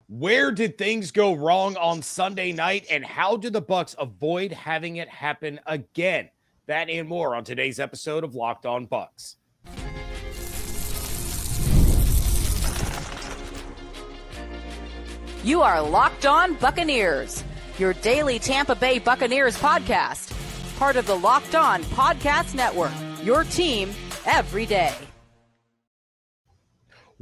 Where did things go wrong on Sunday night, and how do the Bucs avoid having it happen again? That and more on today's episode of Locked On Bucs. You are Locked On Buccaneers, your daily Tampa Bay Buccaneers podcast, part of the Locked On Podcast Network, your team every day.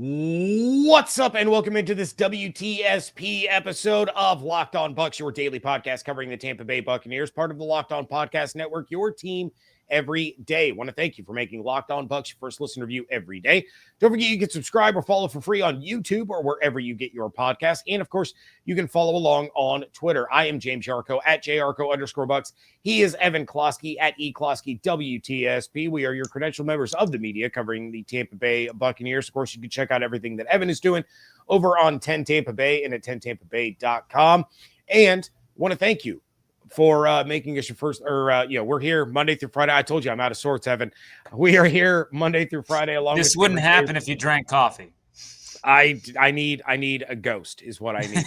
What's up, and welcome into this WTSP episode of Locked On Bucs, your daily podcast covering the Tampa Bay Buccaneers, part of the Locked On Podcast Network, your team every day. I want to thank you for making Locked On Bucs your first listen review every day. Don't forget you can subscribe or follow for free on YouTube or wherever you get your podcasts. And of course, you can follow along on Twitter. I am James Yarcho at JYarcho_Bucs. He is Evan Klosky at eKlosky WTSP. We are your credentialed members of the media covering the Tampa Bay Buccaneers. Of course, you can check out everything that Evan is doing over on 10 Tampa Bay and at 10tampabay.com. And want to thank you for making us your first, we're here Monday through Friday. I told you I'm out of sorts, Evan. We are here Monday through Friday. This wouldn't happen if you drank coffee. I need a ghost is what I need.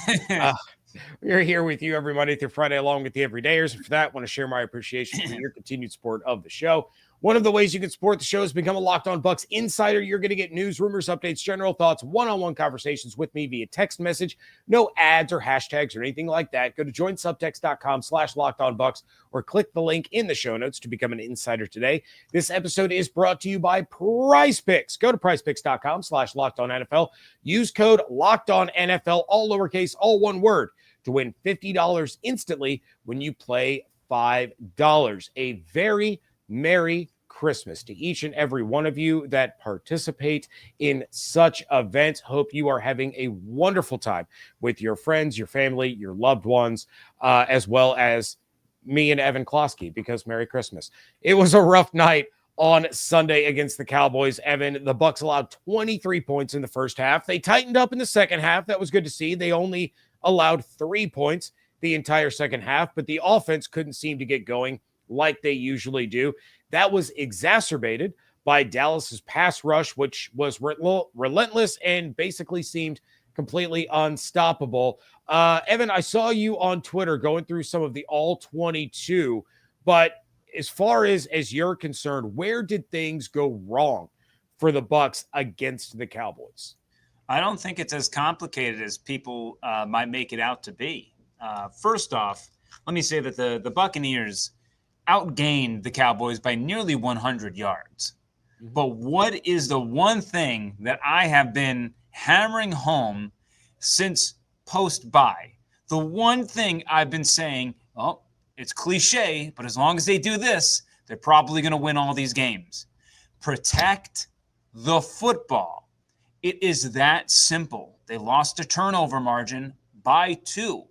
We're here with you every Monday through Friday along with the everydayers. And for that, I want to share my appreciation for your continued support of the show. One of the ways you can support the show is become a Locked On Bucs insider. You're going to get news, rumors, updates, general thoughts, one-on-one conversations with me via text message. No ads or hashtags or anything like that. Go to joinsubtext.com/LockedOnBucs or click the link in the show notes to become an insider today. This episode is brought to you by Prize Picks. Go to prizepicks.com/LockedOnNFL. Use code LockedOnNFL, all lowercase, all one word, to win $50 instantly when you play $5. A very Merry Christmas to each and every one of you that participate in such events. Hope you are having a wonderful time with your friends, your family, your loved ones, as well as me and Evan Klosky, because Merry Christmas. It was a rough night on Sunday against the Cowboys. Evan, the Bucs allowed 23 points in the first half. They tightened up in the second half. That was good to see. They only allowed 3 points the entire second half, but the offense couldn't seem to get going like they usually do. That was exacerbated by Dallas's pass rush, which was relentless and basically seemed completely unstoppable. Evan, I saw you on Twitter going through some of the all 22, but as far as you're concerned, where did things go wrong for the Bucs against the Cowboys? I don't think it's as complicated as people might make it out to be. First off, let me say that the Buccaneers outgained the Cowboys by nearly 100 yards. But what is the one thing that I have been hammering home since post-bye? The one thing I've been saying, oh, it's cliche, but as long as they do this, they're probably going to win all these games. Protect the football. It is that simple. They lost a turnover margin by 2.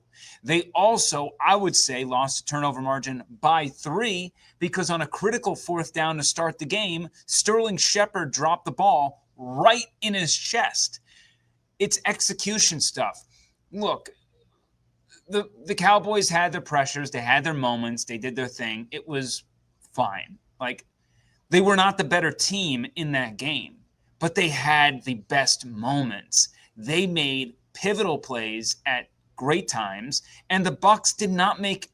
They also, I would say, lost a turnover margin by 3 because on a critical fourth down to start the game, Sterling Shepard dropped the ball right in his chest. It's execution stuff. Look, the Cowboys had their pressures. They had their moments. They did their thing. It was fine. Like, they were not the better team in that game, but they had the best moments. They made pivotal plays at great times, and the Bucs did not make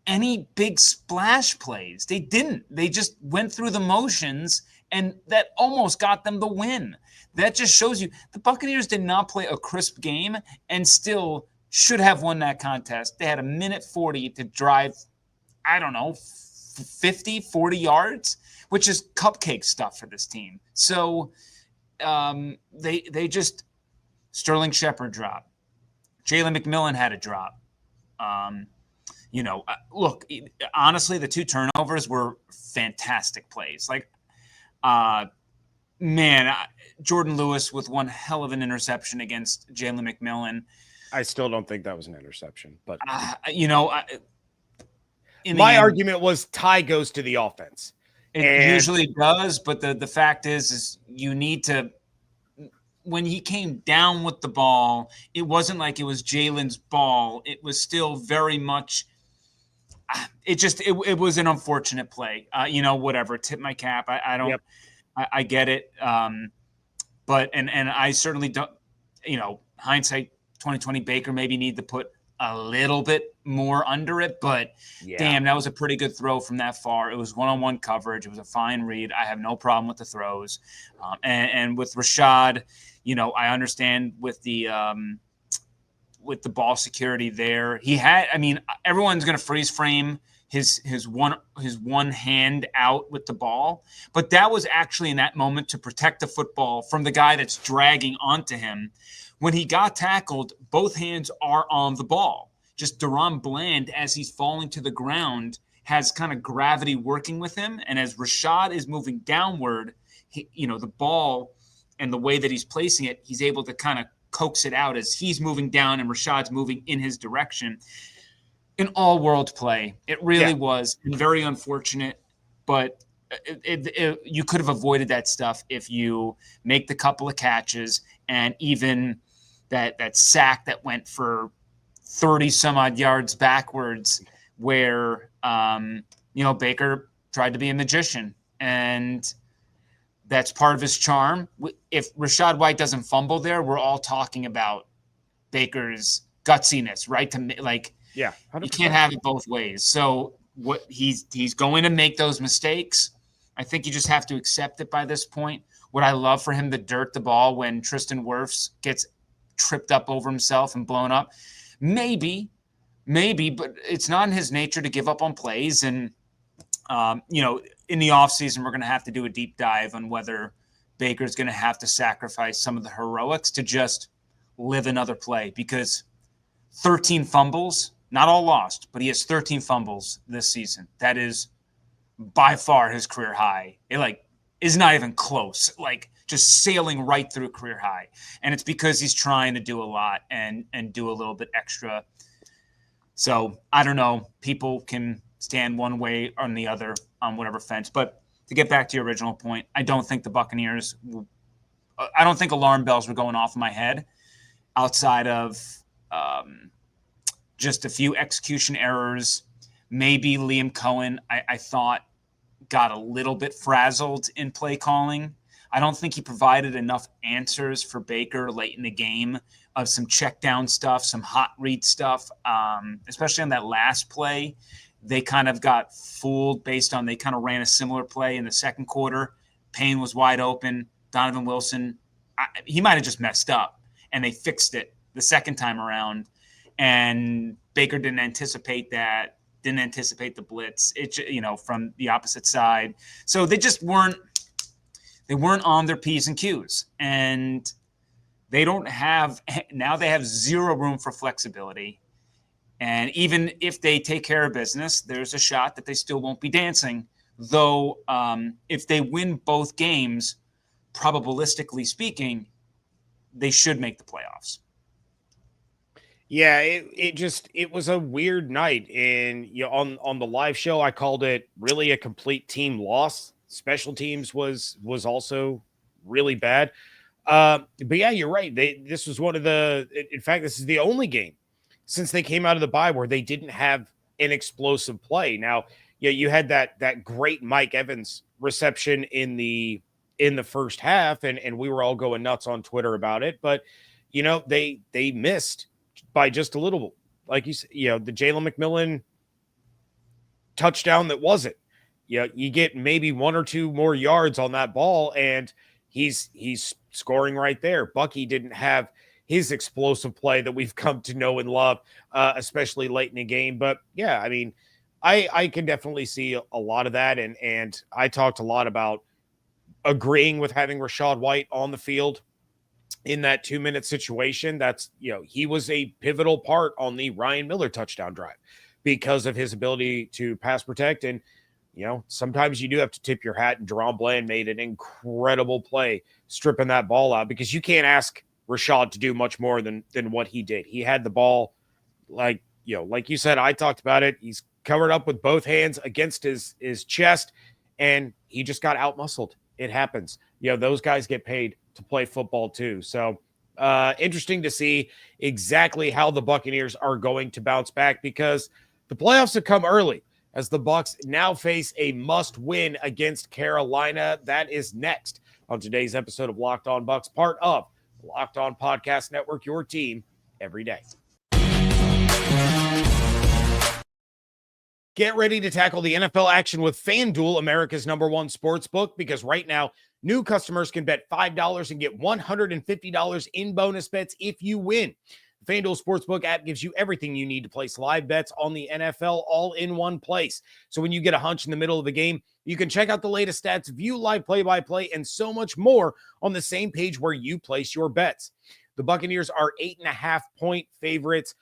any big splash plays. They didn't. They just went through the motions, and that almost got them the win. That just shows you the Buccaneers did not play a crisp game and still should have won that contest. They had a minute 40 to drive, 50, 40 yards, which is cupcake stuff for this team. So they just Sterling Shepard dropped. Jalen McMillan had a drop. Look, honestly, the 2 turnovers were fantastic plays. Jordan Lewis with one hell of an interception against Jalen McMillan. I still don't think that was an interception, but my argument was tie goes to the offense. It usually does, but the fact is you need to. When he came down with the ball, it wasn't like it was Jalen's ball. It was still very much. It was an unfortunate play. Whatever. Tip my cap. I don't. Yep. I get it. But I certainly don't. Hindsight 2020 Baker maybe need to put a little bit more under it, but damn, that was a pretty good throw from that far. It was one-on-one coverage. It was a fine read. I have no problem with the throws. And with Rashad, I understand with the ball security there. Everyone's going to freeze frame his one hand out with the ball, but that was actually in that moment to protect the football from the guy that's dragging onto him. When he got tackled, both hands are on the ball. Just Deron Bland, as he's falling to the ground, has kind of gravity working with him, and as Rashad is moving downward, the ball and the way that he's placing it, he's able to kind of coax it out as he's moving down and Rashad's moving in his direction. An all-world play. It really was very unfortunate, but you could have avoided that stuff if you make the couple of catches and even that sack that went for 30 some odd yards backwards where, Baker tried to be a magician, and that's part of his charm. If Rachaad White doesn't fumble there, we're all talking about Baker's gutsiness, right? You can't have it both ways. So what he's going to make those mistakes. I think you just have to accept it by this point. Would I love for him to dirt the ball when Tristan Wirfs gets tripped up over himself and blown up? Maybe, but it's not in his nature to give up on plays. And, in the offseason, we're going to have to do a deep dive on whether Baker's going to have to sacrifice some of the heroics to just live another play, because 13 fumbles, not all lost, but he has 13 fumbles this season. That is by far his career high. It is not even close, just sailing right through career high. And it's because he's trying to do a lot and do a little bit extra. So I don't know. People can stand one way or the other on whatever fence. But to get back to your original point, I don't think the Buccaneers, I don't think alarm bells were going off in my head outside of just a few execution errors. Maybe Liam Cohen, I thought, got a little bit frazzled in play calling. I don't think he provided enough answers for Baker late in the game of some check down stuff, some hot read stuff, especially on that last play. They kind of got fooled based on they kind of ran a similar play in the second quarter. Payne was wide open. Donovan Wilson, he might have just messed up, and they fixed it the second time around. And Baker didn't anticipate that, didn't anticipate the blitz, from the opposite side. So they just weren't on their P's and Q's. And they have zero room for flexibility. And even if they take care of business, there's a shot that they still won't be dancing. Though if they win both games, probabilistically speaking, they should make the playoffs. Yeah, it was a weird night. And on the live show, I called it really a complete team loss. Special teams was also really bad. But yeah, you're right. This was in fact, this is the only game since they came out of the bye where they didn't have an explosive play. Now, you had that great Mike Evans reception in the first half, and we were all going nuts on Twitter about it. But they missed by just a little, like you said, the Jalen McMillan touchdown that wasn't. You get maybe one or two more yards on that ball, and he's scoring right there. Bucky didn't have his explosive play that we've come to know and love, especially late in the game. But yeah, I mean, I can definitely see a lot of that. And I talked a lot about agreeing with having Rachaad White on the field in that 2-minute situation. That's, he was a pivotal part on the Ryan Miller touchdown drive because of his ability to pass protect. And, sometimes you do have to tip your hat, and Deron Bland made an incredible play stripping that ball out, because you can't ask Rashad to do much more than what he did. He had the ball, like you said, I talked about it. He's covered up with both hands against his chest, and he just got out-muscled. It happens. Those guys get paid to play football too. So interesting to see exactly how the Buccaneers are going to bounce back, because the playoffs have come early as the Bucs now face a must-win against Carolina. That is next on today's episode of Locked On Bucs, part of the Locked On Podcast Network, your team every day. Get ready to tackle the NFL action with FanDuel, America's #1 sports book, because right now, new customers can bet $5 and get $150 in bonus bets if you win. The FanDuel Sportsbook app gives you everything you need to place live bets on the NFL all in one place. So when you get a hunch in the middle of the game, you can check out the latest stats, view live play-by-play, and so much more on the same page where you place your bets. The Buccaneers are 8.5-point favorites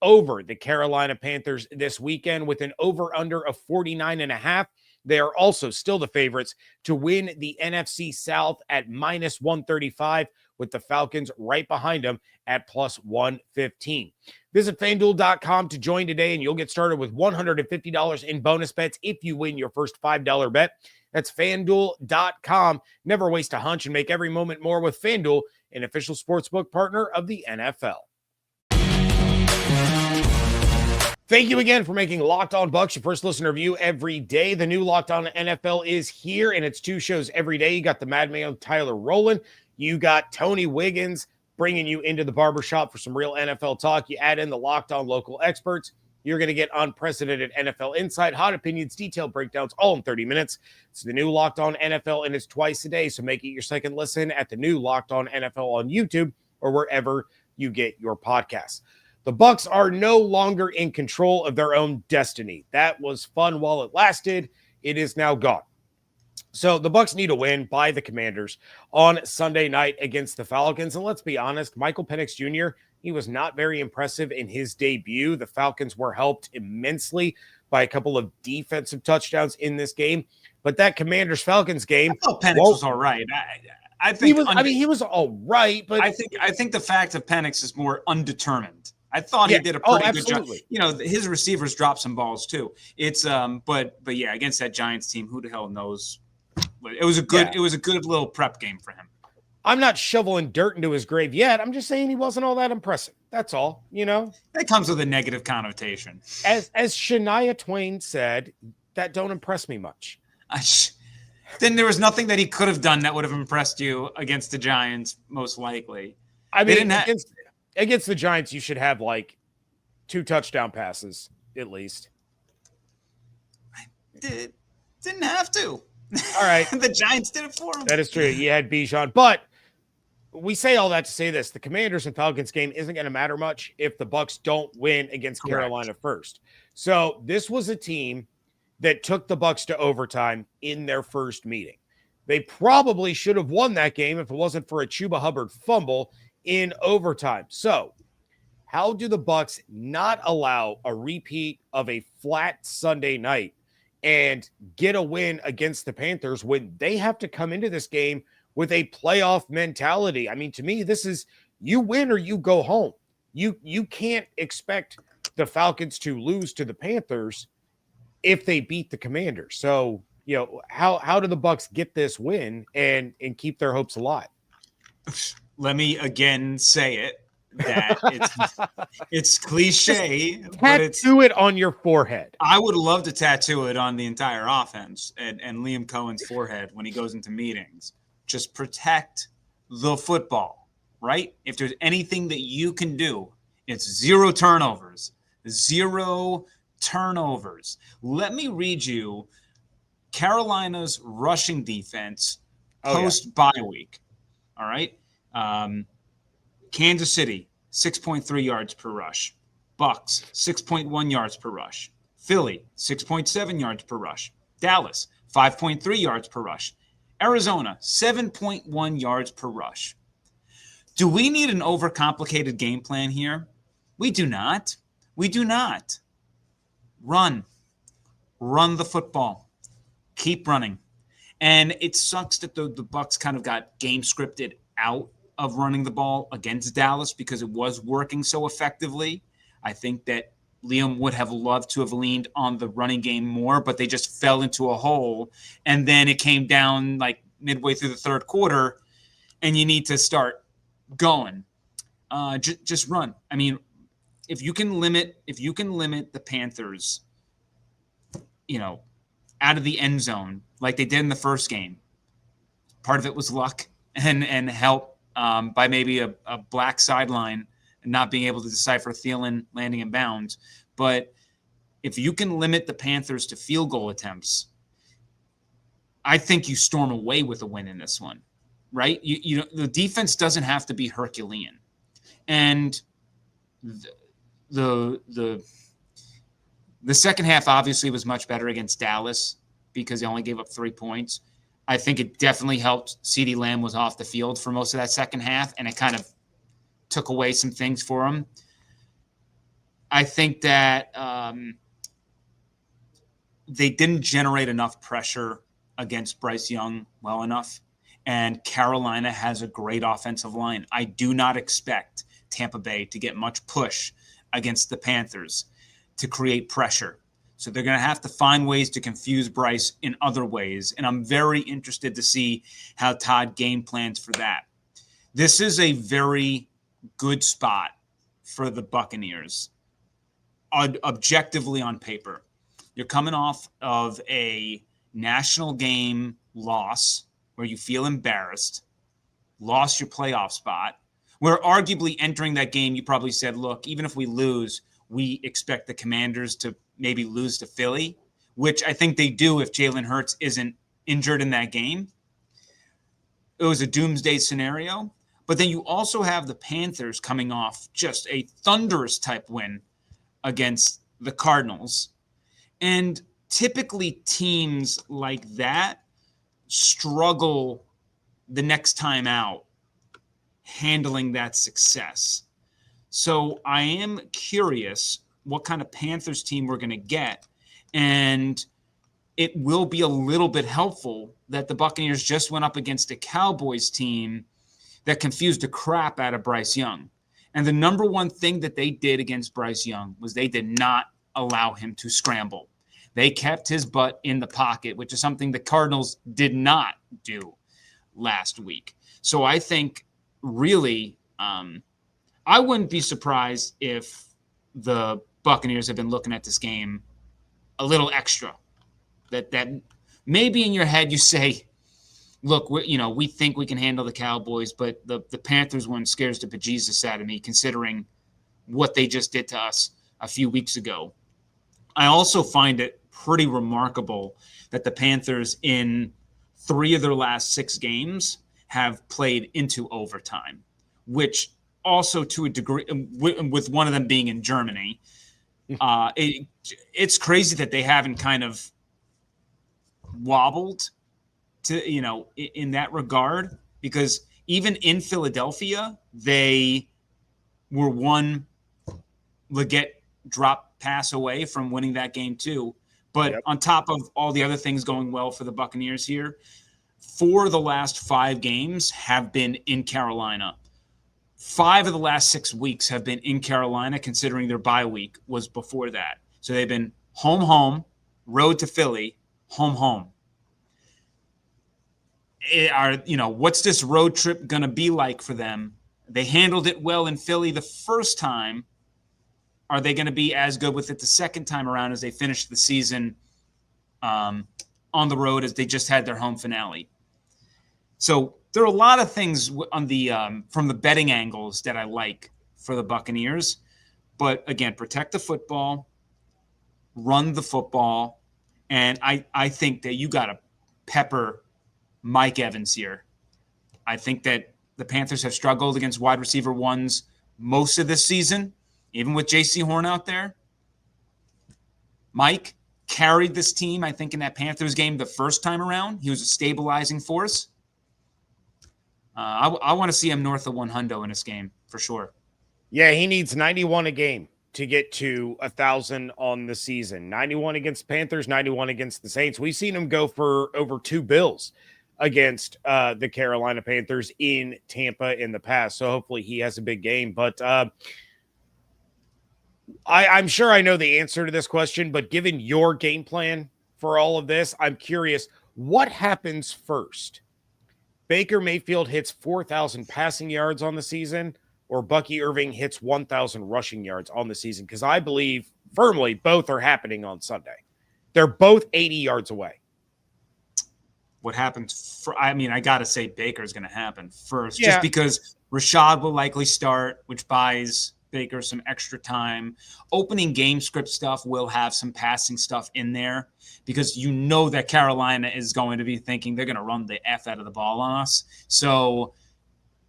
over the Carolina Panthers this weekend with an over-under of 49.5. They are also still the favorites to win the NFC South at -135, with the Falcons right behind them at +115. Visit FanDuel.com to join today, and you'll get started with $150 in bonus bets if you win your first $5 bet. That's FanDuel.com. Never waste a hunch and make every moment more with FanDuel, an official sportsbook partner of the NFL. Thank you again for making Locked On Bucs your first listener view every day. The new Locked On NFL is here, and it's 2 shows every day. You got the Madman Tyler Rowland. You got Tony Wiggins bringing you into the barbershop for some real NFL talk. You add in the Locked On local experts. You're going to get unprecedented NFL insight, hot opinions, detailed breakdowns, all in 30 minutes. It's the new Locked On NFL, and it's twice a day, so make it your second listen at the new Locked On NFL on YouTube or wherever you get your podcasts. The Bucs are no longer in control of their own destiny. That was fun while it lasted. It is now gone. So the Bucs need a win by the Commanders on Sunday night against the Falcons. And let's be honest, Michael Penix Jr., he was not very impressive in his debut. The Falcons were helped immensely by a couple of defensive touchdowns in this game. But that Commanders-Falcons game, I thought Penix was all right. I think he was all right, but I think the fact of Penix is more undetermined. I thought he did a pretty good job. You know, his receivers dropped some balls too. It's but yeah, against that Giants team, who the hell knows? It was a good little prep game for him. I'm not shoveling dirt into his grave yet. I'm just saying he wasn't all that impressive. That's all, you know. That comes with a negative connotation. As Shania Twain said, that don't impress me much. Then there was nothing that he could have done that would have impressed you against the Giants, most likely. I mean, against the Giants, you should have like 2 touchdown passes at least. Didn't have to. All right. The Giants did it for him. That is true. You had Bijan. But we say all that to say this. The Commanders and Falcons game isn't going to matter much if the Bucs don't win against Carolina first. So this was a team that took the Bucs to overtime in their first meeting. They probably should have won that game if it wasn't for a Chuba Hubbard fumble in overtime. So how do the Bucs not allow a repeat of a flat Sunday night and get a win against the Panthers when they have to come into this game with a playoff mentality? I mean, to me, this is you win or you go home. You can't expect the Falcons to lose to the Panthers if they beat the Commanders. So, you know, how do the Bucs get this win and keep their hopes alive? Let me again say it that it's cliche. Tattoo it on your forehead. I would love to tattoo it on the entire offense and Liam Cohen's forehead when he goes into meetings. Just protect the football, right? If there's anything that you can do, it's 0 turnovers. 0 turnovers. Let me read you Carolina's rushing defense post-bye week. All right. Kansas City, 6.3 yards per rush. Bucks, 6.1 yards per rush. Philly, 6.7 yards per rush. Dallas, 5.3 yards per rush. Arizona, 7.1 yards per rush. Do we need an overcomplicated game plan here? We do not. We do not. Run the football. Keep running. And it sucks that the Bucs kind of got game scripted out of running the ball against Dallas because it was working so effectively. I think that Liam would have loved to have leaned on the running game more, but they just fell into a hole. And then it came down like midway through the third quarter, and you need to start going. Just run. I mean, if you can limit the Panthers, you know, out of the end zone like they did in the first game, part of it was luck and help by maybe a black sideline and not being able to decipher Thielen landing in bounds. But if you can limit the Panthers to field goal attempts, I think you storm away with a win in this one, right? You know, the defense doesn't have to be Herculean. And the second half obviously was much better against Dallas because they only gave up 3 points. I think it definitely helped. CeeDee Lamb was off the field for most of that second half, and it kind of took away some things for him. I think that they didn't generate enough pressure against Bryce Young well enough, and Carolina has a great offensive line. I do not expect Tampa Bay to get much push against the Panthers to create pressure. So they're going to have to find ways to confuse Bryce in other ways. And I'm very interested to see how Todd game plans for that. This is a very good spot for the Buccaneers, objectively on paper. You're coming off of a national game loss where you feel embarrassed, lost your playoff spot, where arguably entering that game, you probably said, look, even if we lose, we expect the Commanders to maybe lose to Philly, which I think they do if Jalen Hurts isn't injured in that game. It was a doomsday scenario. But then you also have the Panthers coming off just a thunderous type win against the Cardinals. And typically teams like that struggle the next time out handling that success. So I am curious what kind of Panthers team we're going to get. And it will be a little bit helpful that the Buccaneers just went up against a Cowboys team that confused the crap out of Bryce Young. And the number one thing that they did against Bryce Young was they did not allow him to scramble. They kept his butt in the pocket, which is something the Cardinals did not do last week. So I think really I wouldn't be surprised if the Buccaneers have been looking at this game a little extra. That maybe in your head you say, look, we think we can handle the Cowboys, but the Panthers one scares the bejesus out of me considering what they just did to us a few weeks ago. I also find it pretty remarkable that the Panthers in 3 of their last 6 games have played into overtime, which also to a degree, with one of them being in Germany, it's crazy that they haven't kind of wobbled to, in that regard, because even in Philadelphia, they were one Leggett drop pass away from winning that game too. But on top of all the other things going well for the Buccaneers here, 4 of the last 5 games have been in Carolina. 5 of the last 6 weeks have been in Carolina, considering their bye week was before that. So they've been home, road to Philly, home. What's this road trip going to be like for them? They handled it well in Philly the first time. Are they going to be as good with it the second time around as they finished the season on the road as they just had their home finale? So there are a lot of things on the from the betting angles that I like for the Buccaneers. But again, protect the football, run the football, and I think that you got to pepper Mike Evans here. I think that the Panthers have struggled against wide receiver ones most of this season, even with J.C. Horn out there. Mike carried this team, I think, in that Panthers game the first time around. He was a stabilizing force. I want to see him north of 100 in this game for sure. Yeah, he needs 91 a game to get to 1,000 on the season. 91 against the Panthers, 91 against the Saints. We've seen him go for over 2 bills against the Carolina Panthers in Tampa in the past. So hopefully he has a big game. But I'm sure I know the answer to this question, but given your game plan for all of this, I'm curious, what happens first? Baker Mayfield hits 4,000 passing yards on the season, or Bucky Irving hits 1,000 rushing yards on the season? Because I believe firmly both are happening on Sunday. They're both 80 yards away. What happens? I got to say Baker's going to happen first, just because Rashad will likely start, which buys Baker some extra time. Opening game script stuff will have some passing stuff in there because you know that Carolina is going to be thinking they're going to run the F out of the ball on us. So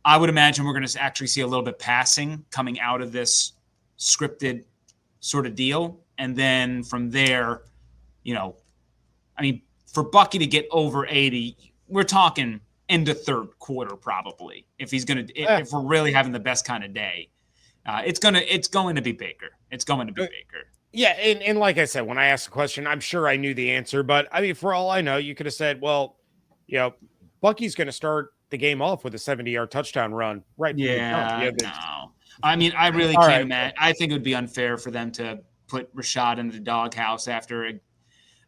I would imagine we're going to actually see a little bit passing coming out of this scripted sort of deal. And then from there, for Bucky to get over 80, we're talking into third quarter probably. If we're really having the best kind of day, it's going to be Baker. It's going to be Baker. Yeah, and like I said, when I asked the question, I'm sure I knew the answer. But, for all I know, you could have said, well, Bucky's going to start the game off with a 70-yard touchdown run. Right. Yeah, no. I really can't imagine. I think it would be unfair for them to put Rashad in the doghouse after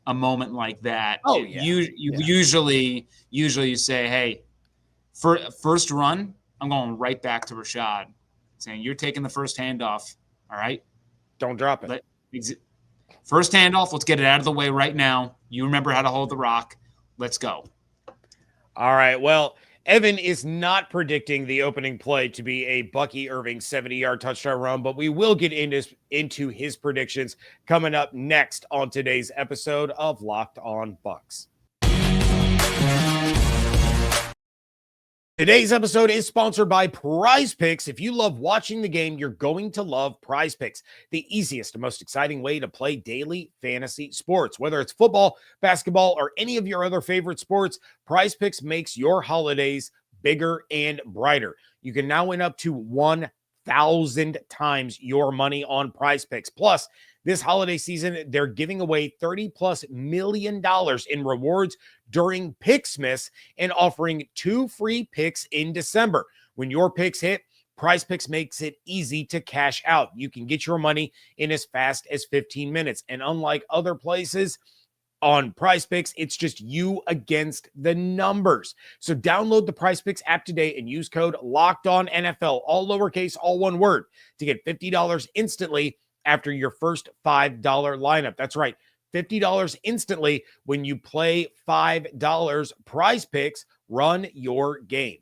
a moment like that. Oh, yeah. Usually you say, hey, for first run, I'm going right back to Rashad, saying you're taking the first handoff, all right? Don't drop it. First handoff, let's get it out of the way right now. You remember how to hold the rock. Let's go. All right, well, Evan is not predicting the opening play to be a Bucky Irving 70-yard touchdown run, but we will get into his predictions coming up next on today's episode of Locked On Bucs. Today's episode is sponsored by Prize Picks. If you love watching the game, you're going to love Prize Picks, the easiest and most exciting way to play daily fantasy sports. Whether it's football, basketball, or any of your other favorite sports, Prize Picks makes your holidays bigger and brighter. You can now win up to 1,000 times your money on Prize Picks. Plus, this holiday season, they're giving away $30+ million in rewards during Picksmas and offering 2 free picks in December. When your picks hit, Prize Picks makes it easy to cash out. You can get your money in as fast as 15 minutes. And unlike other places, on Prize Picks, it's just you against the numbers. So download the Prize Picks app today and use code LOCKEDONNFL, all lowercase, all one word, to get $50 instantly after your first $5 lineup. That's right, $50 instantly when you play $5. Prize Picks, run your game.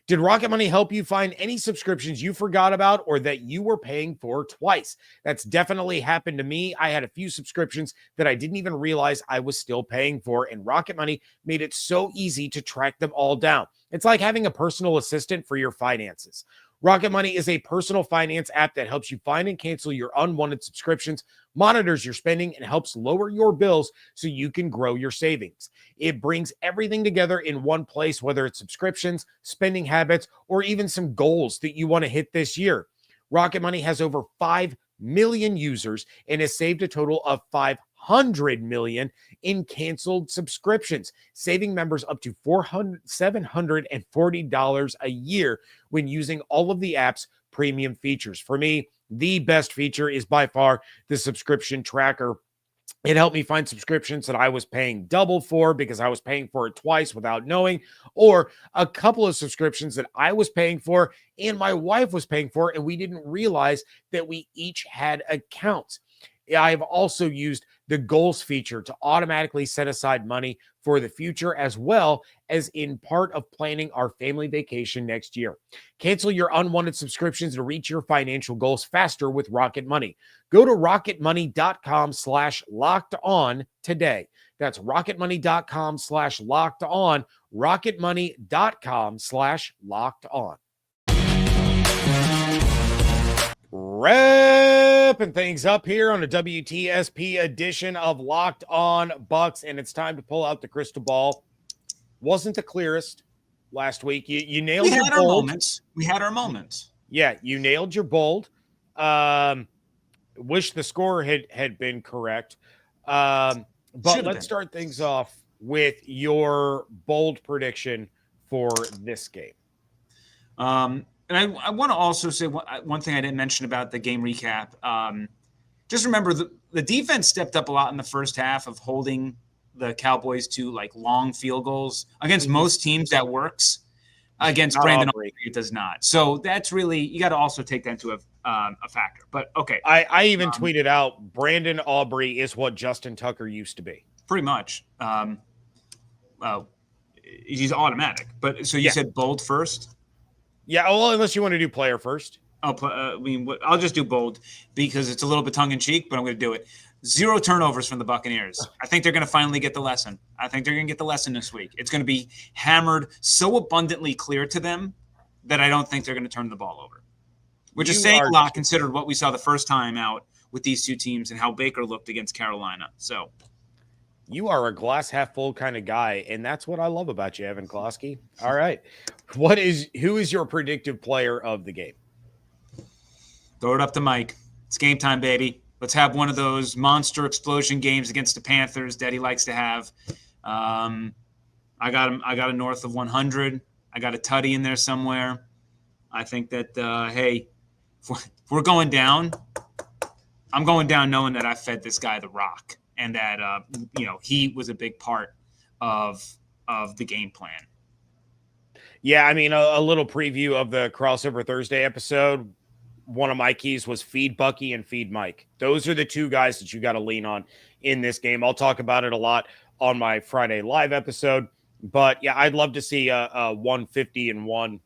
Did Rocket Money help you find any subscriptions you forgot about or that you were paying for twice? That's definitely happened to me. I had a few subscriptions that I didn't even realize I was still paying for, and Rocket Money made it so easy to track them all down. It's like having a personal assistant for your finances. Rocket Money is a personal finance app that helps you find and cancel your unwanted subscriptions, monitors your spending, and helps lower your bills so you can grow your savings. It brings everything together in one place, whether it's subscriptions, spending habits, or even some goals that you want to hit this year. Rocket Money has over 5 million users and has saved a total of $500 million in canceled subscriptions, saving members up to $740 a year when using all of the app's premium features. For me, the best feature is by far the subscription tracker. It helped me find subscriptions that I was paying double for because I was paying for it twice without knowing, or a couple of subscriptions that I was paying for and my wife was paying for, and we didn't realize that we each had accounts. I've also used the goals feature to automatically set aside money for the future, as well as in part of planning our family vacation next year. Cancel your unwanted subscriptions to reach your financial goals faster with Rocket Money. Go to rocketmoney.com/locked-on today. That's rocketmoney.com/locked-on, rocketmoney.com/locked-on. Wrapping things up here on a WTSP edition of Locked On Bucs, and it's time to pull out the crystal ball. Wasn't the clearest last week. You nailed your bold. We had our moments. Yeah, you nailed your bold. Wish the score had been correct. But let's start things off with your bold prediction for this game. And I want to also say one thing I didn't mention about the game recap. Just remember the defense stepped up a lot in the first half of holding the Cowboys to like long field goals. Against most teams that works. Against Brandon Aubrey, it does not. So that's really, you got to also take that into a factor. But okay. I even tweeted out Brandon Aubrey is what Justin Tucker used to be. Pretty much. He's automatic. But so you said bold first? Yeah, well, unless you want to do player first. I'll just do bold because it's a little bit tongue-in-cheek, but I'm going to do it. 0 turnovers from the Buccaneers. I think they're going to finally get the lesson. I think they're going to get the lesson this week. It's going to be hammered so abundantly clear to them that I don't think they're going to turn the ball over, which is saying a lot considered what we saw the first time out with these two teams and how Baker looked against Carolina. So you are a glass half full kind of guy, and that's what I love about you, Evan Klosky. All right. Who is your predictive player of the game? Throw it up to Mike. It's game time, baby. Let's have one of those monster explosion games against the Panthers that he likes to have. I got him. I got a north of 100. I got a tutty in there somewhere. I think that, hey, if we're going down, I'm going down knowing that I fed this guy the rock and that, he was a big part of the game plan. Yeah, I mean, a little preview of the Crossover Thursday episode. One of my keys was feed Bucky and feed Mike. Those are the two guys that you got to lean on in this game. I'll talk about it a lot on my Friday live episode. But, yeah, I'd love to see a 150-1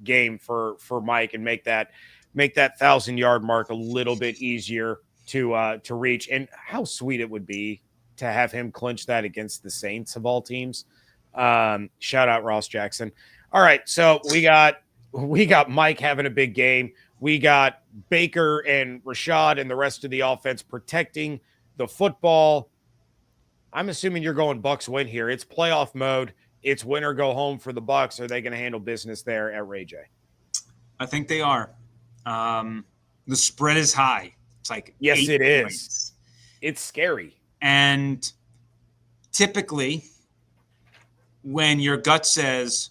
game for Mike and make that 1,000-yard mark a little bit easier to reach. And how sweet it would be to have him clinch that against the Saints of all teams. Shout out Ross Jackson. All right, so we got Mike having a big game. We got Baker and Rashad and the rest of the offense protecting the football. I'm assuming you're going Bucs win here. It's playoff mode. It's win or go home for the Bucs. Are they going to handle business there at Ray J? I think they are. The spread is high. It's like yes, it is. Points. It's scary. And typically, when your gut says,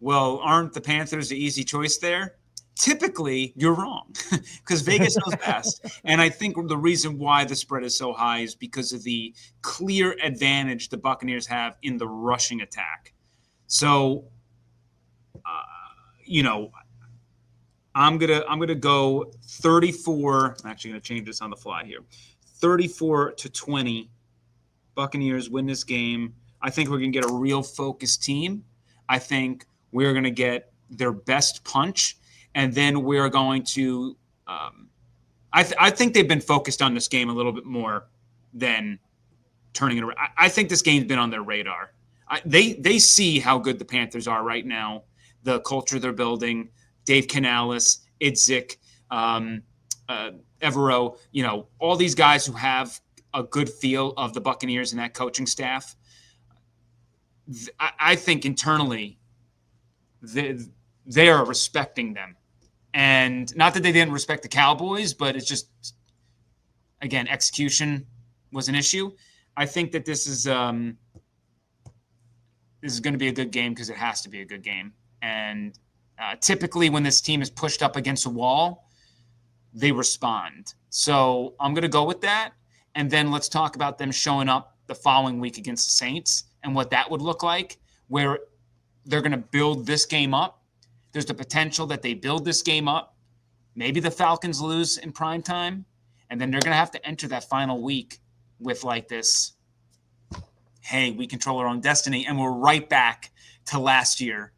"Well, aren't the Panthers the easy choice there?" Typically, you're wrong because Vegas knows best. And I think the reason why the spread is so high is because of the clear advantage the Buccaneers have in the rushing attack. So, I'm gonna go 34. I'm actually gonna change this on the fly here. 34-20. Buccaneers win this game. I think we're gonna get a real focused team. I think we're gonna get their best punch. And then we're going to I think they've been focused on this game a little bit more than turning it around. I think this game's been on their radar. They see how good the Panthers are right now, the culture they're building, Dave Canales, Idzik, Evero, all these guys who have a good feel of the Buccaneers and that coaching staff. I think internally they are respecting them. And not that they didn't respect the Cowboys, but it's just, again, execution was an issue. I think that this is going to be a good game because it has to be a good game. And typically when this team is pushed up against a wall, they respond. So I'm going to go with that. And then let's talk about them showing up the following week against the Saints and what that would look like, where they're going to build this game up. There's the potential that they build this game up. Maybe the Falcons lose in prime time, and then they're going to have to enter that final week with like this, hey, we control our own destiny, and we're right back to last year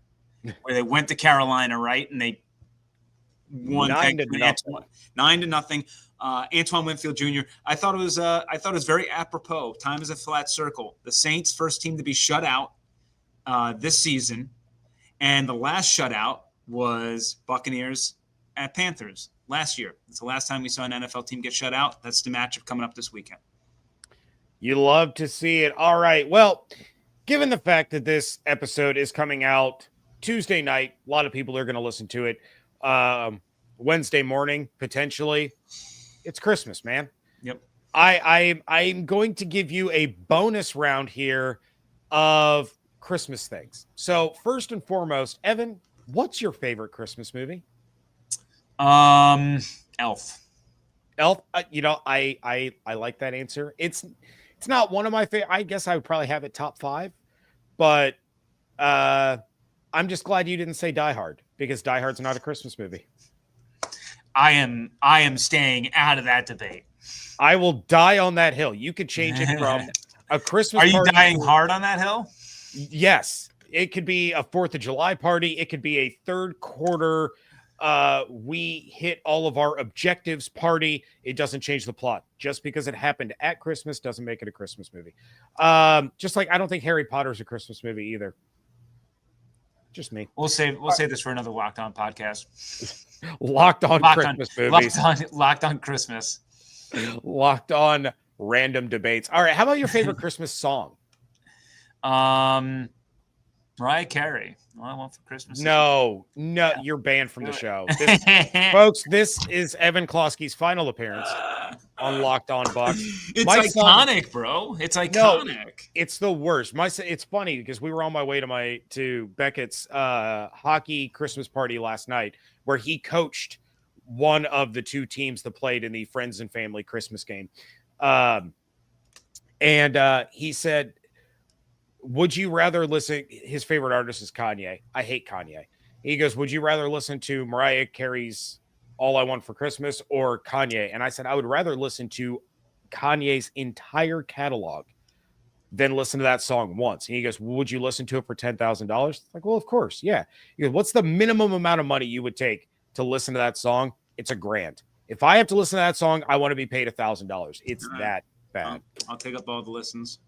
where they went to Carolina, right? And they won 9-0. Antoine Winfield Jr. I thought it was very apropos. Time is a flat circle. The Saints, first team to be shut out this season, and the last shutout was Buccaneers at Panthers last year. It's the last time we saw an NFL team get shut out. That's the matchup coming up this weekend. You love to see it. All right. Well, given the fact that this episode is coming out Tuesday night, a lot of people are going to listen to it Wednesday morning, potentially. It's Christmas, man. Yep. I'm going to give you a bonus round here of Christmas things. So first and foremost, Evan, what's your favorite Christmas movie? Elf. Elf. I like that answer. It's not one of my favorite. I guess I would probably have it top 5, but I'm just glad you didn't say Die Hard because Die Hard's not a Christmas movie. I am staying out of that debate. I will die on that hill. You could change it from a Christmas. Are you dying hard on that hill? Yes. It could be a 4th of July party. It could be a third quarter. We hit all of our objectives party. It doesn't change the plot. Just because it happened at Christmas doesn't make it a Christmas movie. Just like I don't think Harry Potter's a Christmas movie either. Just me. We'll save this for another Locked On podcast. Locked on Christmas movies. Locked on Christmas. Locked on random debates. All right. How about your favorite Christmas song? Mariah Carey. All I Want for Christmas. No, you're banned from the show. This is Evan Klosky's final appearance on Locked On Bucs. It's iconic, bro. It's iconic. No, it's the worst. It's funny because we were on my way to Beckett's hockey Christmas party last night, where he coached one of the two teams that played in the Friends and Family Christmas game, and he said, would you rather listen? His favorite artist is Kanye. I hate Kanye. He goes, would you rather listen to Mariah Carey's All I Want for Christmas or Kanye? And I said, I would rather listen to Kanye's entire catalog than listen to that song once. And he goes, would you listen to it for $10,000? Like, well, of course. Yeah. He goes, what's the minimum amount of money you would take to listen to that song? It's $1,000. If I have to listen to that song, I want to be paid $1,000. It's that bad. I'll take up all the listens.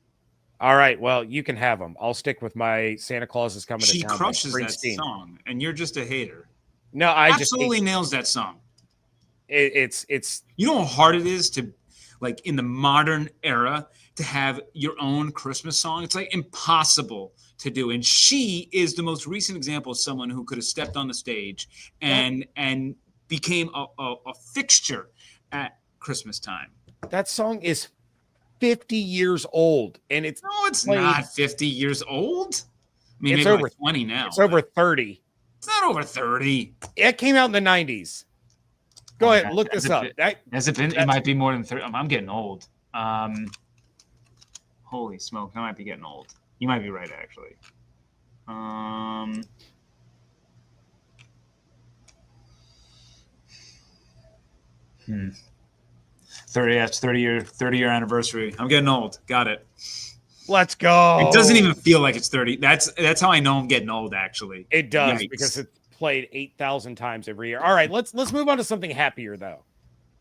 All right, well, you can have them. I'll stick with my Santa Claus is Coming to Town. She crushes that song, and you're just a hater. No, I absolutely nails that song. It's you know how hard it is to, like, in the modern era, to have your own Christmas song. It's like impossible to do, and she is the most recent example of someone who could have stepped on the stage and became a fixture at Christmas time. That song is 50 years old, and it's not 50 years old. I mean, it's maybe over like 20 now. It's over 30. It's not over 30. It came out in the 90s. Go ahead, look this up. It might be more than 30. I'm getting old. Holy smoke, I might be getting old. You might be right, actually. 30 year anniversary. I'm getting old. Got it. Let's go. It doesn't even feel like it's 30. That's how I know I'm getting old, actually. It does. Yikes. Because it's played 8,000 times every year. All right, let's move on to something happier, though.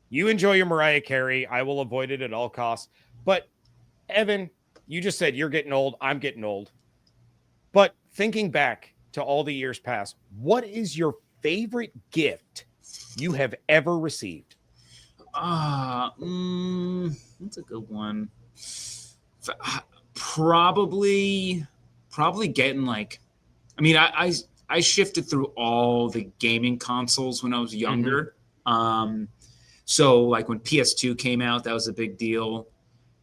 You enjoy your Mariah Carey. I will avoid it at all costs. But Evan, you just said you're getting old. I'm getting old. But thinking back to all the years past, what is your favorite gift you have ever received? That's a good one. Probably getting, like, I mean, I shifted through all the gaming consoles when I was younger. Mm-hmm. So like when PS2 came out, that was a big deal.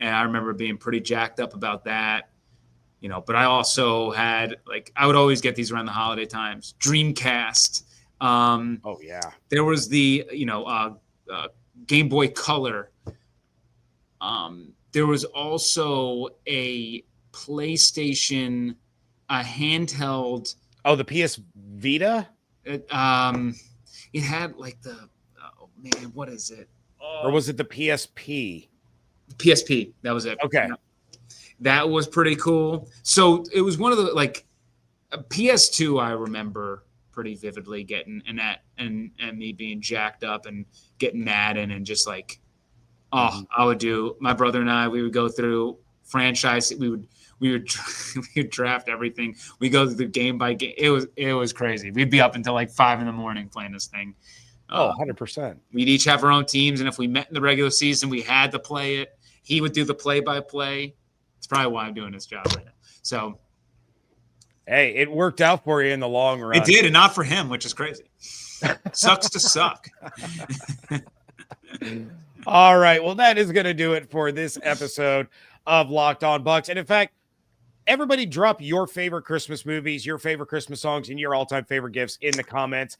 And I remember being pretty jacked up about that, you know, but I also had, like, I would always get these around the holiday times. Dreamcast. Oh yeah. There was the, Game Boy Color. There was also a PlayStation, a handheld. Oh, the PS Vita? It had like the, oh man, what is it? Or was it the PSP? PSP, that was it. Okay. That was pretty cool. So it was one of the, like, a PS2 I remember pretty vividly getting, and me being jacked up and getting mad and just like, I would do, my brother and I, we would go through franchise. We would draft everything. We go through the game by game. It was crazy. We'd be up until like 5 a.m. playing this thing. 100%. We'd each have our own teams, and if we met in the regular season, we had to play it. He would do the play-by-play. It's probably why I'm doing this job right now. So, hey, it worked out for you in the long run. It did, and not for him, which is crazy. Sucks to suck. All right. Well, that is going to do it for this episode of Locked On Bucs. And in fact, everybody drop your favorite Christmas movies, your favorite Christmas songs, and your all-time favorite gifts in the comments.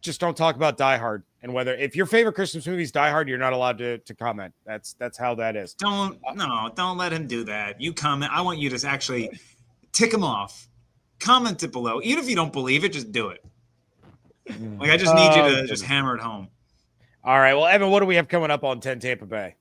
Just don't talk about Die Hard and whether, if your favorite Christmas movie is Die Hard, you're not allowed to comment. That's how that is. Don't let him do that. You comment. I want you to actually tick him off. Comment it below. Even if you don't believe it, just do it. Like, I just need you to just hammer it home. All right. Well, Evan, what do we have coming up on 10 Tampa Bay?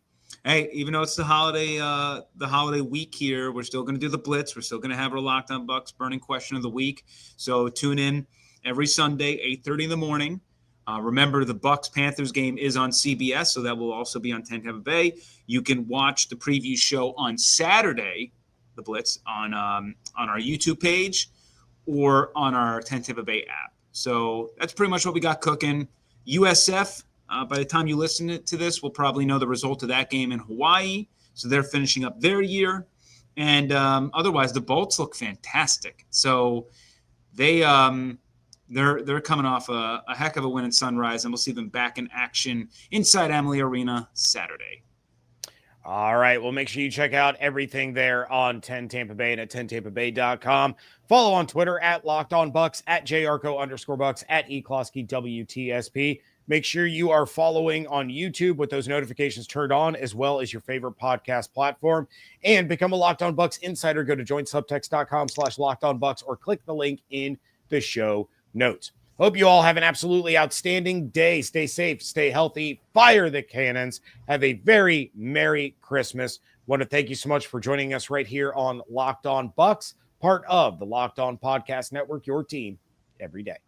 Hey, even though it's the holiday week here, we're still going to do the Blitz. We're still going to have our Locked On Bucs burning question of the week. So tune in every Sunday, 8:30 in the morning. Remember, the Bucs-Panthers game is on CBS, so that will also be on 10 Tampa Bay. You can watch the preview show on Saturday, the Blitz, on our YouTube page or on our 10 Tampa Bay app. So that's pretty much what we got cooking. USF, by the time you listen to this, we'll probably know the result of that game in Hawaii. So they're finishing up their year. And otherwise, the Bolts look fantastic. So they're coming off a heck of a win in Sunrise, and we'll see them back in action inside Amalie Arena Saturday. All right. Well, make sure you check out everything there on 10 Tampa Bay and at 10tampabay.com. Follow on Twitter at Locked On Bucs, at JYarcho_Bucs, at eCloskey WTSP. Make sure you are following on YouTube with those notifications turned on, as well as your favorite podcast platform. And become a Locked On Bucs insider. Go to joinsubtext.com/LockedOnBucs or click the link in the show notes. Hope you all have an absolutely outstanding day. Stay safe, stay healthy, fire the cannons. Have a very Merry Christmas. Want to thank you so much for joining us right here on Locked On Bucs, part of the Locked On Podcast Network, your team every day.